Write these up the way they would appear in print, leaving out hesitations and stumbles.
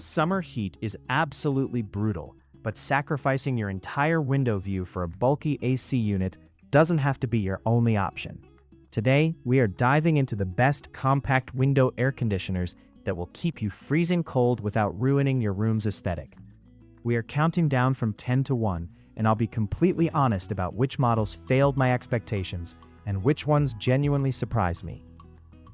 Summer heat is absolutely brutal, but sacrificing your entire window view for a bulky AC unit doesn't have to be your only option. Today, we are diving into the best compact window air conditioners that will keep you freezing cold without ruining your room's aesthetic. We are counting down from 10 to 1, and I'll be completely honest about which models failed my expectations and which ones genuinely surprised me.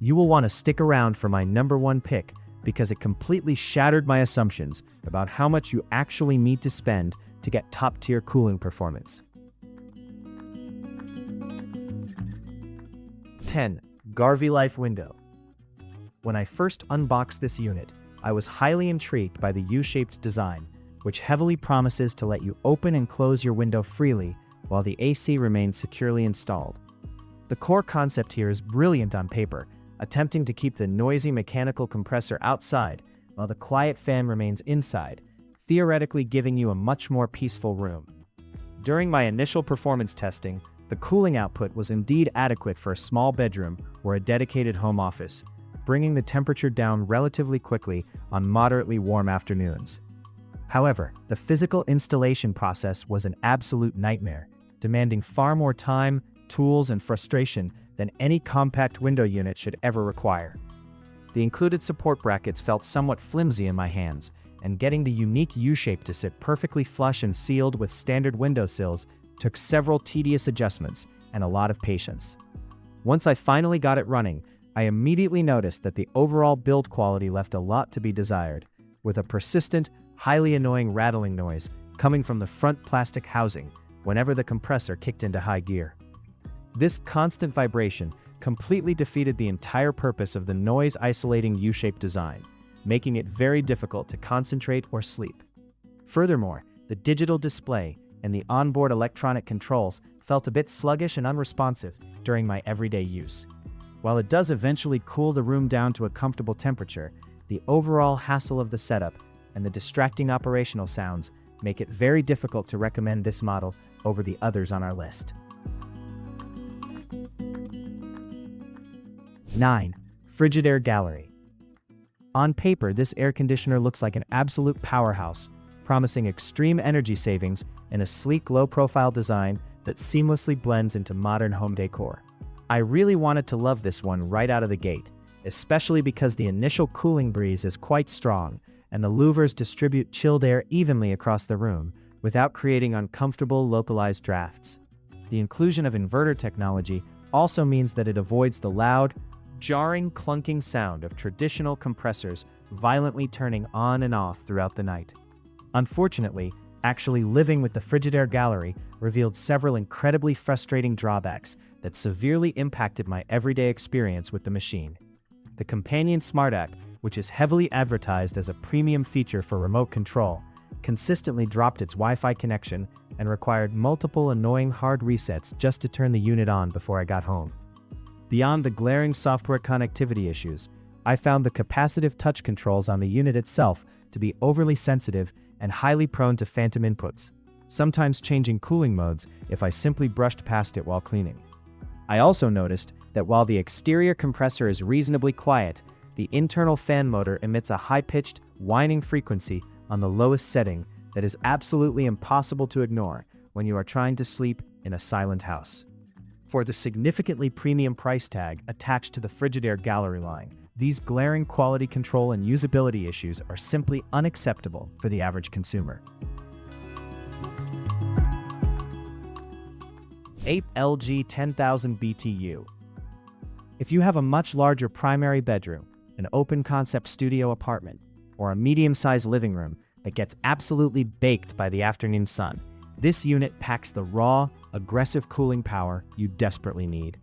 You will want to stick around for my number one pick because it completely shattered my assumptions about how much you actually need to spend to get top-tier cooling performance. 10. GarveeLife Window. When I first unboxed this unit, I was highly intrigued by the U-shaped design, which heavily promises to let you open and close your window freely while the AC remains securely installed. The core concept here is brilliant on paper, attempting to keep the noisy mechanical compressor outside while the quiet fan remains inside, theoretically giving you a much more peaceful room. During my initial performance testing, the cooling output was indeed adequate for a small bedroom or a dedicated home office, bringing the temperature down relatively quickly on moderately warm afternoons. However, the physical installation process was an absolute nightmare, demanding far more time, tools, and frustration than any compact window unit should ever require. The included support brackets felt somewhat flimsy in my hands, and getting the unique U-shape to sit perfectly flush and sealed with standard windowsills took several tedious adjustments and a lot of patience. Once I finally got it running, I immediately noticed that the overall build quality left a lot to be desired, with a persistent, highly annoying rattling noise coming from the front plastic housing whenever the compressor kicked into high gear. This constant vibration completely defeated the entire purpose of the noise-isolating U-shaped design, making it very difficult to concentrate or sleep. Furthermore, the digital display and the onboard electronic controls felt a bit sluggish and unresponsive during my everyday use. While it does eventually cool the room down to a comfortable temperature, the overall hassle of the setup and the distracting operational sounds make it very difficult to recommend this model over the others on our list. 9. Frigidaire Gallery. On paper, this air conditioner looks like an absolute powerhouse, promising extreme energy savings and a sleek, low-profile design that seamlessly blends into modern home decor. I really wanted to love this one right out of the gate, especially because the initial cooling breeze is quite strong, and the louvers distribute chilled air evenly across the room without creating uncomfortable localized drafts. The inclusion of inverter technology also means that it avoids the loud, jarring, clunking sound of traditional compressors violently turning on and off throughout the night. Unfortunately, actually living with the Frigidaire Gallery revealed several incredibly frustrating drawbacks that severely impacted my everyday experience with the machine. The companion smart app, which is heavily advertised as a premium feature for remote control, consistently dropped its Wi-Fi connection and required multiple annoying hard resets just to turn the unit on before I got home. Beyond the glaring software connectivity issues, I found the capacitive touch controls on the unit itself to be overly sensitive and highly prone to phantom inputs, sometimes changing cooling modes if I simply brushed past it while cleaning. I also noticed that while the exterior compressor is reasonably quiet, the internal fan motor emits a high-pitched, whining frequency on the lowest setting that is absolutely impossible to ignore when you are trying to sleep in a silent house. For the significantly premium price tag attached to the Frigidaire Gallery line, these glaring quality control and usability issues are simply unacceptable for the average consumer. 8. LG 10,000 BTU. If you have a much larger primary bedroom, an open-concept studio apartment, or a medium-sized living room that gets absolutely baked by the afternoon sun, this unit packs the raw, aggressive cooling power you desperately need.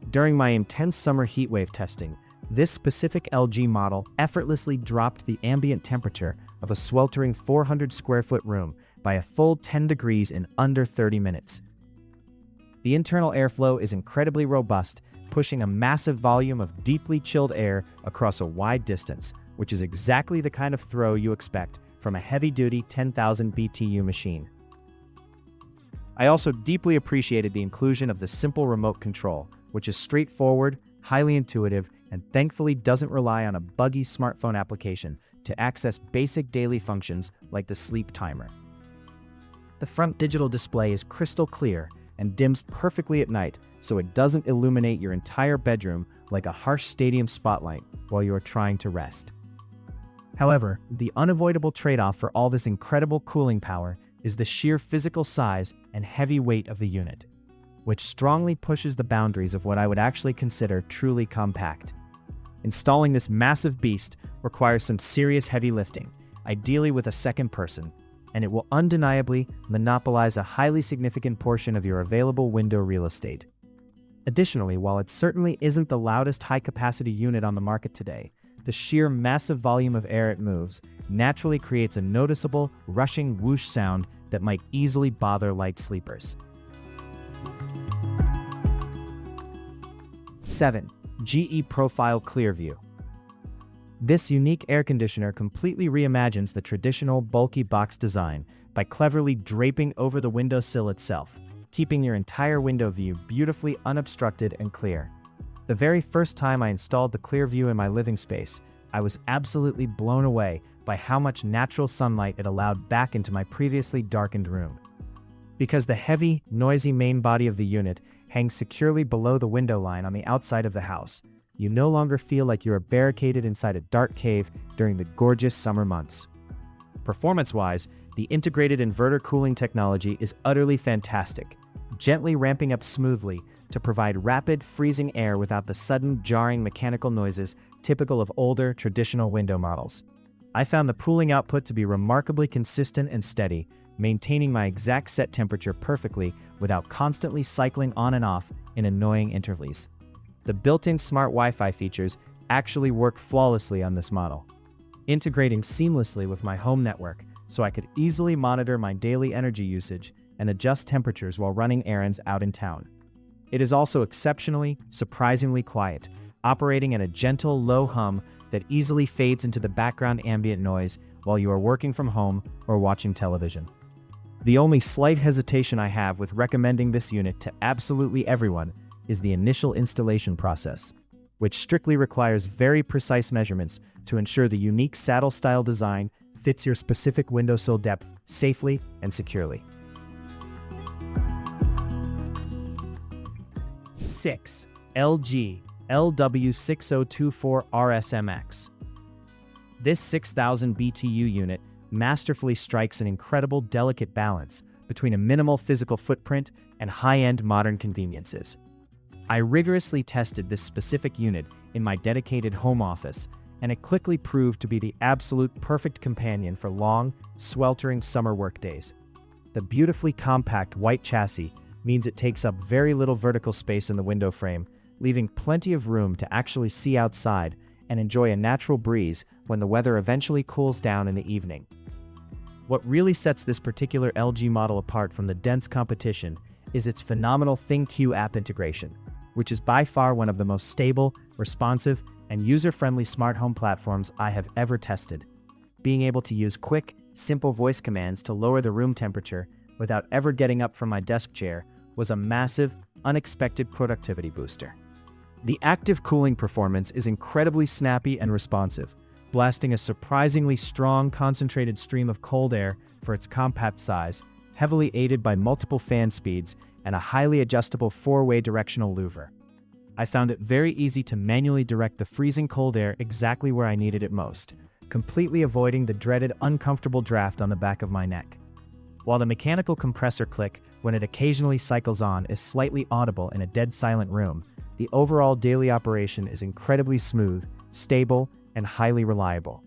During my intense summer heatwave testing, this specific LG model effortlessly dropped the ambient temperature of a sweltering 400 square foot room by a full 10 degrees in under 30 minutes. The internal airflow is incredibly robust, pushing a massive volume of deeply chilled air across a wide distance, which is exactly the kind of throw you expect from a heavy-duty 10,000 BTU machine. I also deeply appreciated the inclusion of the simple remote control, which is straightforward, highly intuitive, and thankfully doesn't rely on a buggy smartphone application to access basic daily functions like the sleep timer. The front digital display is crystal clear and dims perfectly at night, so it doesn't illuminate your entire bedroom like a harsh stadium spotlight while you are trying to rest. However, the unavoidable trade-off for all this incredible cooling power is the sheer physical size and heavy weight of the unit, which strongly pushes the boundaries of what I would actually consider truly compact. Installing this massive beast requires some serious heavy lifting, ideally with a second person, and it will undeniably monopolize a highly significant portion of your available window real estate. Additionally, while it certainly isn't the loudest high-capacity unit on the market today, the sheer massive volume of air it moves naturally creates a noticeable, rushing whoosh sound that might easily bother light sleepers. 7. GE Profile ClearView. This unique air conditioner completely reimagines the traditional bulky box design by cleverly draping over the windowsill itself, keeping your entire window view beautifully unobstructed and clear. The very first time I installed the ClearView in my living space, I was absolutely blown away by how much natural sunlight it allowed back into my previously darkened room. Because the heavy, noisy main body of the unit hangs securely below the window line on the outside of the house, you no longer feel like you are barricaded inside a dark cave during the gorgeous summer months. Performance-wise, the integrated inverter cooling technology is utterly fantastic, gently ramping up smoothly to provide rapid, freezing air without the sudden, jarring mechanical noises typical of older, traditional window models. I found the cooling output to be remarkably consistent and steady, maintaining my exact set temperature perfectly without constantly cycling on and off in annoying intervals. The built-in smart Wi-Fi features actually work flawlessly on this model, integrating seamlessly with my home network so I could easily monitor my daily energy usage and adjust temperatures while running errands out in town. It is also exceptionally, surprisingly quiet, operating at a gentle, low hum that easily fades into the background ambient noise while you are working from home or watching television. The only slight hesitation I have with recommending this unit to absolutely everyone is the initial installation process, which strictly requires very precise measurements to ensure the unique saddle-style design fits your specific windowsill depth safely and securely. 6. LG LW6024 RSMX. This 6000 BTU unit masterfully strikes an incredible delicate balance between a minimal physical footprint and high-end modern conveniences. I rigorously tested this specific unit in my dedicated home office, and it quickly proved to be the absolute perfect companion for long, sweltering summer workdays. The beautifully compact white chassis means it takes up very little vertical space in the window frame, leaving plenty of room to actually see outside and enjoy a natural breeze when the weather eventually cools down in the evening. What really sets this particular LG model apart from the dense competition is its phenomenal ThinQ app integration, which is by far one of the most stable, responsive, and user-friendly smart home platforms I have ever tested. Being able to use quick, simple voice commands to lower the room temperature without ever getting up from my desk chair was a massive, unexpected productivity booster. The active cooling performance is incredibly snappy and responsive, blasting a surprisingly strong concentrated stream of cold air for its compact size, heavily aided by multiple fan speeds and a highly adjustable 4-way directional louver. I found it very easy to manually direct the freezing cold air exactly where I needed it most, completely avoiding the dreaded uncomfortable draft on the back of my neck. While the mechanical compressor click when it occasionally cycles on is slightly audible in a dead silent room, the overall daily operation is incredibly smooth, stable, and highly reliable.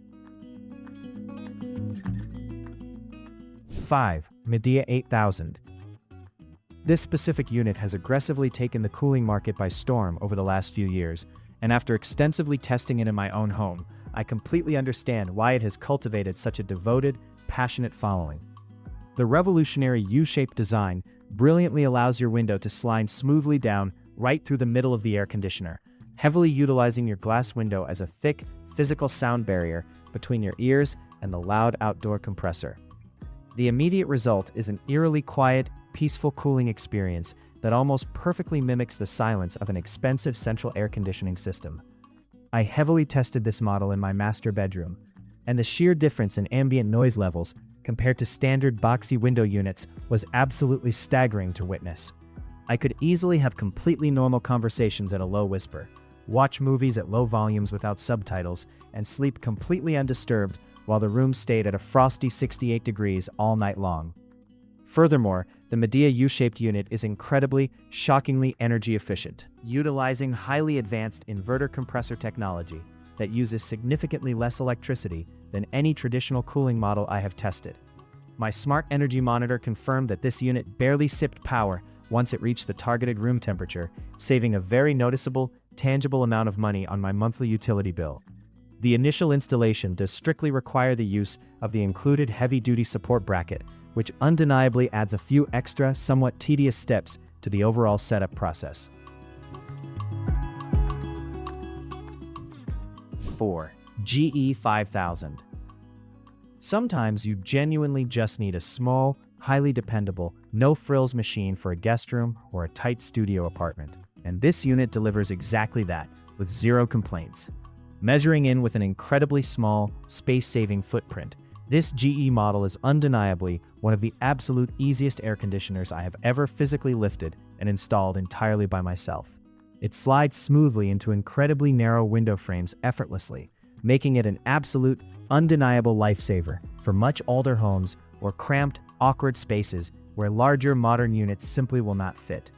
5. Midea 8000. This specific unit has aggressively taken the cooling market by storm over the last few years, and after extensively testing it in my own home, I completely understand why it has cultivated such a devoted, passionate following. The revolutionary U-shaped design brilliantly allows your window to slide smoothly down right through the middle of the air conditioner, heavily utilizing your glass window as a thick, physical sound barrier between your ears and the loud outdoor compressor. The immediate result is an eerily quiet, peaceful cooling experience that almost perfectly mimics the silence of an expensive central air conditioning system. I heavily tested this model in my master bedroom, and the sheer difference in ambient noise levels compared to standard boxy window units was absolutely staggering to witness. I could easily have completely normal conversations at a low whisper, watch movies at low volumes without subtitles, and sleep completely undisturbed while the room stayed at a frosty 68 degrees all night long. Furthermore, the Midea U-shaped unit is incredibly, shockingly energy efficient, utilizing highly advanced inverter compressor technology that uses significantly less electricity than any traditional cooling model I have tested. My smart energy monitor confirmed that this unit barely sipped power once it reached the targeted room temperature, saving a very noticeable, tangible amount of money on my monthly utility bill. The initial installation does strictly require the use of the included heavy-duty support bracket, which undeniably adds a few extra, somewhat tedious steps to the overall setup process. 4. GE 5000. Sometimes you genuinely just need a small, highly dependable, no-frills machine for a guest room or a tight studio apartment. And this unit delivers exactly that, with zero complaints. Measuring in with an incredibly small, space-saving footprint, this GE model is undeniably one of the absolute easiest air conditioners I have ever physically lifted and installed entirely by myself. It slides smoothly into incredibly narrow window frames effortlessly, making it an absolute, undeniable lifesaver for much older homes or cramped, awkward spaces where larger modern units simply will not fit.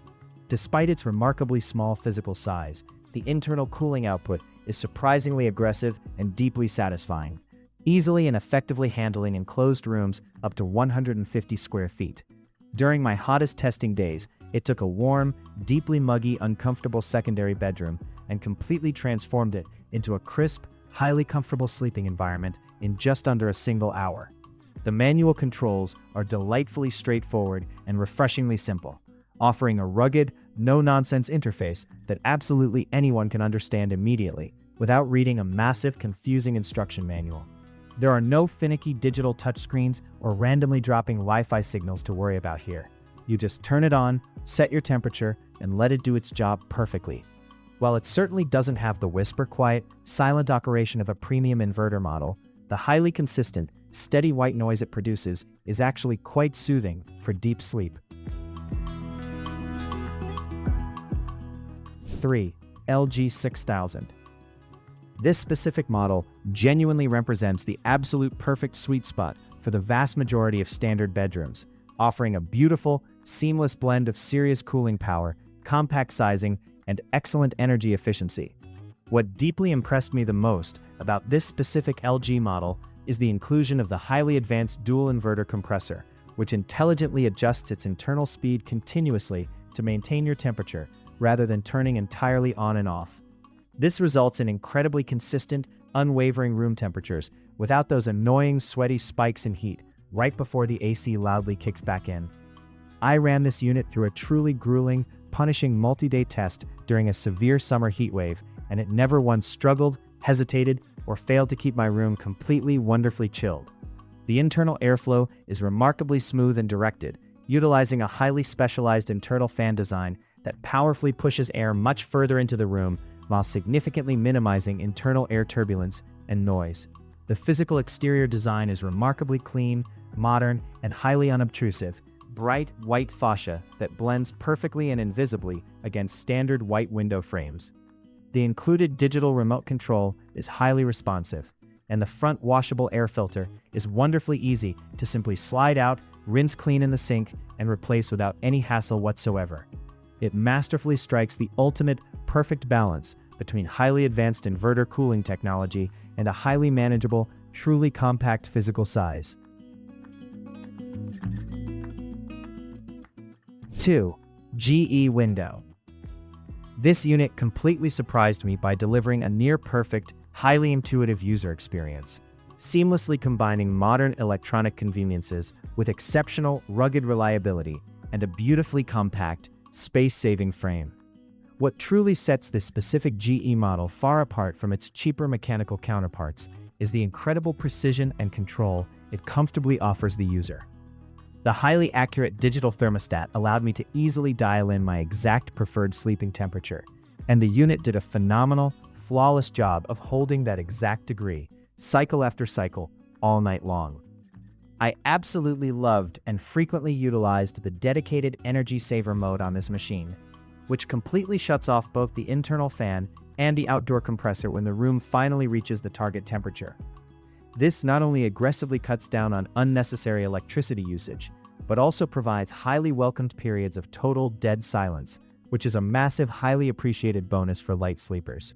Despite its remarkably small physical size, the internal cooling output is surprisingly aggressive and deeply satisfying, easily and effectively handling enclosed rooms up to 150 square feet. During my hottest testing days, it took a warm, deeply muggy, uncomfortable secondary bedroom and completely transformed it into a crisp, highly comfortable sleeping environment in just under a single hour. The manual controls are delightfully straightforward and refreshingly simple, offering a rugged, no-nonsense interface that absolutely anyone can understand immediately without reading a massive, confusing instruction manual. There are no finicky digital touchscreens or randomly dropping Wi-Fi signals to worry about here. You just turn it on, set your temperature, and let it do its job perfectly. While it certainly doesn't have the whisper-quiet, silent operation of a premium inverter model, the highly consistent, steady white noise it produces is actually quite soothing for deep sleep. 3. LG 6000. This specific model genuinely represents the absolute perfect sweet spot for the vast majority of standard bedrooms, offering a beautiful, seamless blend of serious cooling power, compact sizing, and excellent energy efficiency. What deeply impressed me the most about this specific LG model is the inclusion of the highly advanced dual inverter compressor, which intelligently adjusts its internal speed continuously to maintain your temperature, rather than turning entirely on and off. This results in incredibly consistent, unwavering room temperatures without those annoying sweaty spikes in heat right before the AC loudly kicks back in. I ran this unit through a truly grueling, punishing multi-day test during a severe summer heat wave, and it never once struggled, hesitated, or failed to keep my room completely wonderfully chilled. The internal airflow is remarkably smooth and directed, utilizing a highly specialized internal fan design that powerfully pushes air much further into the room while significantly minimizing internal air turbulence and noise. The physical exterior design is remarkably clean, modern, and highly unobtrusive, bright white fascia that blends perfectly and invisibly against standard white window frames. The included digital remote control is highly responsive, and the front washable air filter is wonderfully easy to simply slide out, rinse clean in the sink, and replace without any hassle whatsoever. It masterfully strikes the ultimate, perfect balance between highly advanced inverter cooling technology and a highly manageable, truly compact physical size. 2. GE Window. This unit completely surprised me by delivering a near-perfect, highly intuitive user experience, seamlessly combining modern electronic conveniences with exceptional, rugged reliability and a beautifully compact, space-saving frame. What truly sets this specific GE model far apart from its cheaper mechanical counterparts is the incredible precision and control it comfortably offers the user. The highly accurate digital thermostat allowed me to easily dial in my exact preferred sleeping temperature, and the unit did a phenomenal, flawless job of holding that exact degree, cycle after cycle, all night long. I absolutely loved and frequently utilized the dedicated energy saver mode on this machine, which completely shuts off both the internal fan and the outdoor compressor when the room finally reaches the target temperature. This not only aggressively cuts down on unnecessary electricity usage, but also provides highly welcomed periods of total dead silence, which is a massive, highly appreciated bonus for light sleepers.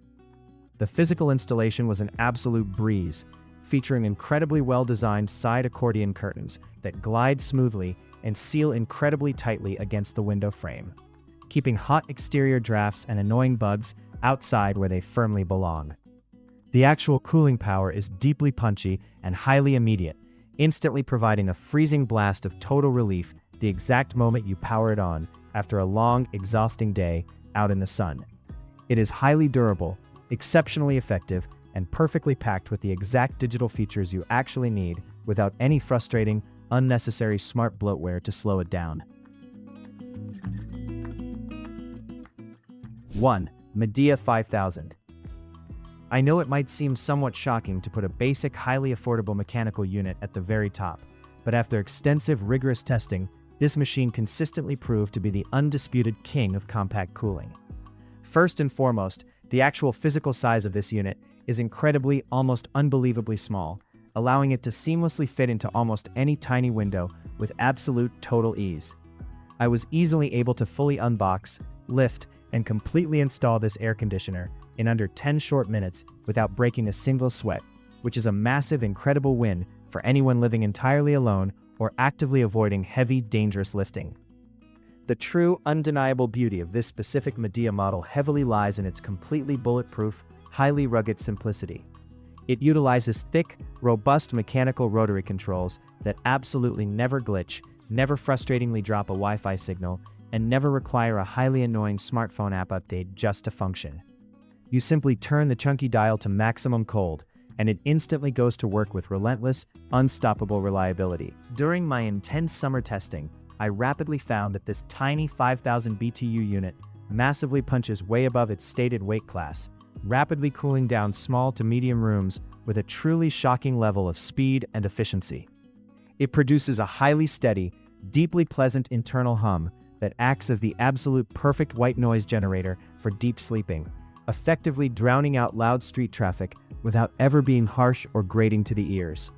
The physical installation was an absolute breeze, featuring incredibly well-designed side accordion curtains that glide smoothly and seal incredibly tightly against the window frame, keeping hot exterior drafts and annoying bugs outside where they firmly belong. The actual cooling power is deeply punchy and highly immediate, instantly providing a freezing blast of total relief the exact moment you power it on after a long, exhausting day out in the sun. It is highly durable, exceptionally effective, and perfectly packed with the exact digital features you actually need without any frustrating, unnecessary smart bloatware to slow it down. 1. Midea 5000. I know it might seem somewhat shocking to put a basic, highly affordable mechanical unit at the very top, but after extensive, rigorous testing, this machine consistently proved to be the undisputed king of compact cooling. First and foremost, the actual physical size of this unit is incredibly, almost unbelievably small, allowing it to seamlessly fit into almost any tiny window with absolute total ease. I was easily able to fully unbox, lift, and completely install this air conditioner in under 10 short minutes without breaking a single sweat, which is a massive, incredible win for anyone living entirely alone or actively avoiding heavy, dangerous lifting. The true, undeniable beauty of this specific Midea model heavily lies in its completely bulletproof, highly rugged simplicity. It utilizes thick, robust mechanical rotary controls that absolutely never glitch, never frustratingly drop a Wi-Fi signal, and never require a highly annoying smartphone app update just to function. You simply turn the chunky dial to maximum cold, and it instantly goes to work with relentless, unstoppable reliability. During my intense summer testing, I rapidly found that this tiny 5000 BTU unit massively punches way above its stated weight class, rapidly cooling down small to medium rooms with a truly shocking level of speed and efficiency. It produces a highly steady, deeply pleasant internal hum that acts as the absolute perfect white noise generator for deep sleeping, effectively drowning out loud street traffic without ever being harsh or grating to the ears.